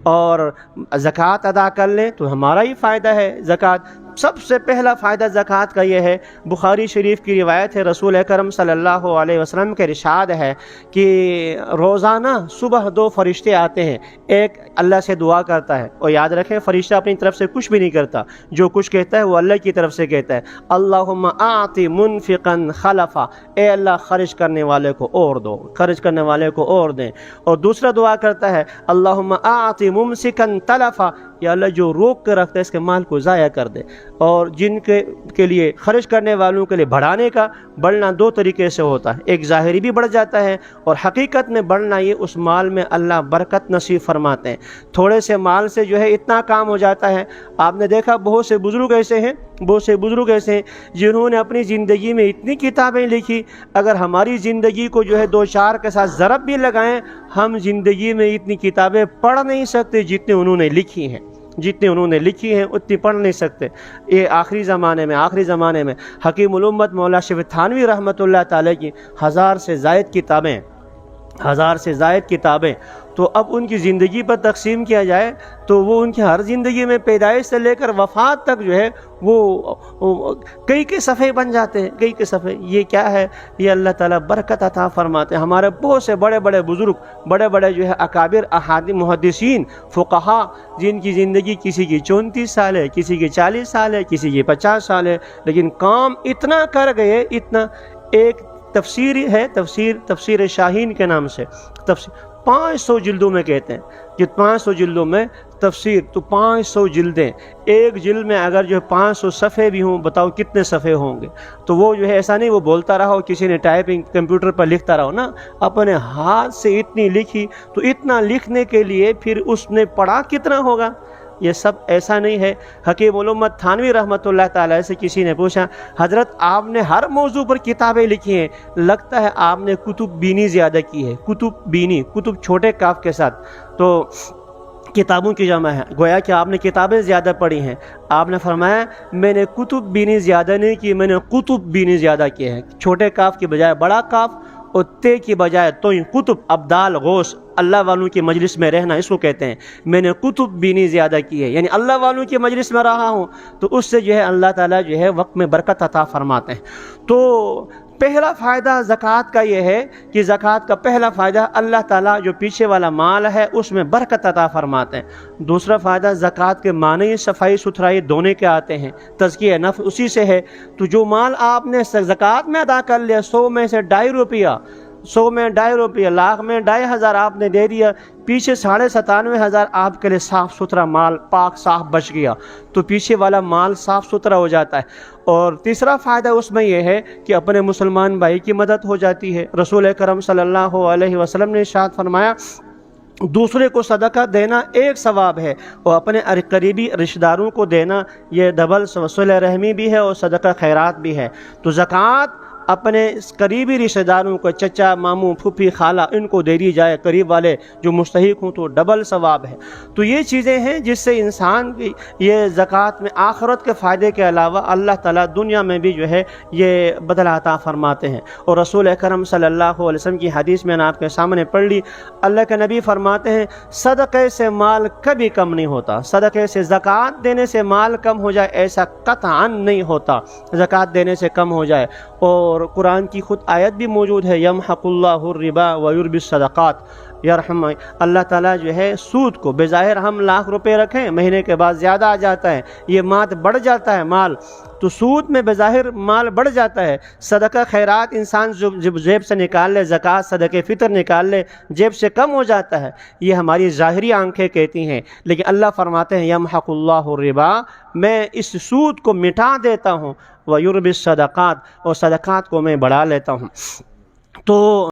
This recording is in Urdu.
اور زکوٰۃ ادا کر لیں تو ہمارا ہی فائدہ ہے۔ زکوٰۃ سب سے پہلا فائدہ زکوٰۃ کا یہ ہے، بخاری شریف کی روایت ہے، رسول اکرم صلی اللہ علیہ وسلم کے ارشاد ہے کہ روزانہ صبح 2 فرشتے آتے ہیں، ایک اللہ سے دعا کرتا ہے، اور یاد رکھیں فرشتہ اپنی طرف سے کچھ بھی نہیں کرتا، جو کچھ کہتا ہے وہ اللہ کی طرف سے کہتا ہے، اللہم اعط منفقا خلفا، اے اللہ خرچ کرنے والے کو اور دو، خرچ کرنے والے کو اور دیں۔ اور دوسرا دعا کرتا ہے اللہم اعط ممسکا تلفا، یا اللہ جو روک کے رکھتا ہے اس کے مال کو ضائع کر دے۔ اور جن کے لیے خرچ کرنے والوں کے لیے بڑھانے کا بڑھنا 2 طریقے سے ہوتا ہے، ایک ظاہری بھی بڑھ جاتا ہے، اور حقیقت میں بڑھنا یہ اس مال میں اللہ برکت نصیب فرماتے ہیں۔ تھوڑے سے مال سے جو ہے اتنا کام ہو جاتا ہے۔ آپ نے دیکھا بہت سے بزرگ ایسے ہیں جنہوں نے اپنی زندگی میں اتنی کتابیں لکھی، اگر ہماری زندگی کو جو ہے 2-4 کے ساتھ ضرب بھی لگائیں، ہم زندگی میں اتنی کتابیں پڑھ نہیں سکتے جتنے انہوں نے لکھی ہیں، اتنی پڑھ نہیں سکتے۔ یہ آخری زمانے میں حکیم الامت مولا شفیع تھانوی رحمۃ اللہ تعالی کی 1000 سے زائد کتابیں تو اب ان کی زندگی پر تقسیم کیا جائے تو وہ ان کی ہر زندگی میں پیدائش سے لے کر وفات تک جو ہے وہ کئی صفحے بن جاتے ہیں، کئی صفحے۔ یہ کیا ہے؟ یہ اللہ تعالیٰ برکت عطا فرماتے ہیں۔ ہمارے بہت سے بڑے بزرگ، بڑے جو ہے اکابر احادیث محدثین فقہا، جن کی زندگی کسی کی 34 سال ہے، کسی کی 40 سال ہے، کسی کی 50 سال ہے، لیکن کام اتنا کر گئے، اتنا۔ ایک تفسیر ہے، تفسیر شاہین کے نام سے، 500 جلدوں میں کہتے ہیں کہ 500 جلدوں میں تفسیر، تو 500 جلدیں، ایک جلد میں اگر جو ہے 500 صفحے بھی ہوں، بتاؤ کتنے صفحے ہوں گے۔ تو وہ جو ہے ایسا نہیں وہ بولتا رہا ہو، کسی نے ٹائپنگ کمپیوٹر پر لکھتا رہا ہو نا، اپنے ہاتھ سے اتنی لکھی، تو اتنا لکھنے کے لیے پھر اس نے پڑھا کتنا ہوگا؟ یہ سب ایسا نہیں ہے۔ حکیم الامت تھانوی رحمۃ اللہ تعالی سے کسی نے پوچھا، حضرت آپ نے ہر موضوع پر کتابیں لکھی ہیں، لگتا ہے آپ نے کتب بینی زیادہ کی ہے۔ کتب بینی، کتب چھوٹے کاف کے ساتھ، تو کتابوں کی جمع ہے، گویا کہ آپ نے کتابیں زیادہ پڑھی ہیں۔ آپ نے فرمایا میں نے کتب بینی زیادہ نہیں کی، میں نے قطب بینی زیادہ کی ہے۔ چھوٹے کاف کی بجائے بڑا کاف، اور تے کی بجائے توئیں، قطب، ابدال، غوث، اللہ والوں کی مجلس میں رہنا اس کو کہتے ہیں۔ میں نے کتب بینی زیادہ کی ہے، یعنی اللہ والوں کی مجلس میں رہا ہوں، تو اس سے جو ہے اللہ تعالیٰ جو ہے وقت میں برکت عطا فرماتے ہیں۔ تو پہلا فائدہ زکوٰۃ کا یہ ہے کہ زکوٰۃ کا پہلا فائدہ اللہ تعالیٰ جو پیچھے والا مال ہے اس میں برکت عطا فرماتے ہیں۔ دوسرا فائدہ زکوٰۃ کے معنی صفائی ستھرائی دھونے کے آتے ہیں، تزکیہ نفس اسی سے ہے۔ تو جو مال آپ نے زکوٰۃ میں ادا کر لیا، 100 میں سے 2.5 روپیہ، 100 میں 2.5 روپیہ، لاکھ میں 2.5 آپ نے دے دیا، پیچھے 97,500 آپ کے لیے صاف ستھرا مال پاک صاف بچ گیا، تو پیچھے والا مال صاف ستھرا ہو جاتا ہے۔ اور تیسرا فائدہ اس میں یہ ہے کہ اپنے مسلمان بھائی کی مدد ہو جاتی ہے۔ رسول اکرم صلی اللہ علیہ وسلم نے ارشاد فرمایا دوسرے کو صدقہ دینا ایک ثواب ہے، اور اپنے قریبی رشتہ داروں کو دینا یہ ڈبل صلہ رحمی بھی ہے اور صدقہ خیرات بھی ہے۔ تو زکوٰۃ اپنے قریبی رشتہ داروں کو، چچا، ماموں، پھوپھی، خالہ، ان کو دے دی جائے، قریب والے جو مستحق ہوں، تو ڈبل ثواب ہے۔ تو یہ چیزیں ہیں جس سے انسان کی یہ زکوٰۃ میں آخرت کے فائدے کے علاوہ اللہ تعالیٰ دنیا میں بھی جو ہے یہ بدلہ عطا فرماتے ہیں۔ اور رسول اکرم صلی اللہ علیہ وسلم کی حدیث میں نے آپ کے سامنے پڑھ لی، اللہ کے نبی فرماتے ہیں صدقے سے مال کبھی کم نہیں ہوتا، صدقے سے زکوٰۃ دینے سے مال کم ہو جائے ایسا قطعاً نہیں ہوتا، زکوٰۃ دینے سے کم ہو جائے۔ اور قرآن کی خود آیت بھی موجود ہے، یمحق اللہ الربا ویربی الصدقات، یرحم اللہ تعالیٰ جو ہے سود کو، بظاہر ہم لاکھ روپے رکھیں، مہینے کے بعد زیادہ آ جاتا ہے، یہ مات بڑھ جاتا ہے مال، تو سود میں بظاہر مال بڑھ جاتا ہے۔ صدقہ خیرات انسان جب جیب سے نکال لے، زکوٰۃ صدقہ فطر نکال لے، جیب سے کم ہو جاتا ہے، یہ ہماری ظاہری آنکھیں کہتی ہیں، لیکن اللہ فرماتے ہیں یمحق اللہ الربا، میں اس سود کو مٹا دیتا ہوں، ویربی الصدقات، اور صدقات کو میں بڑھا لیتا ہوں۔ تو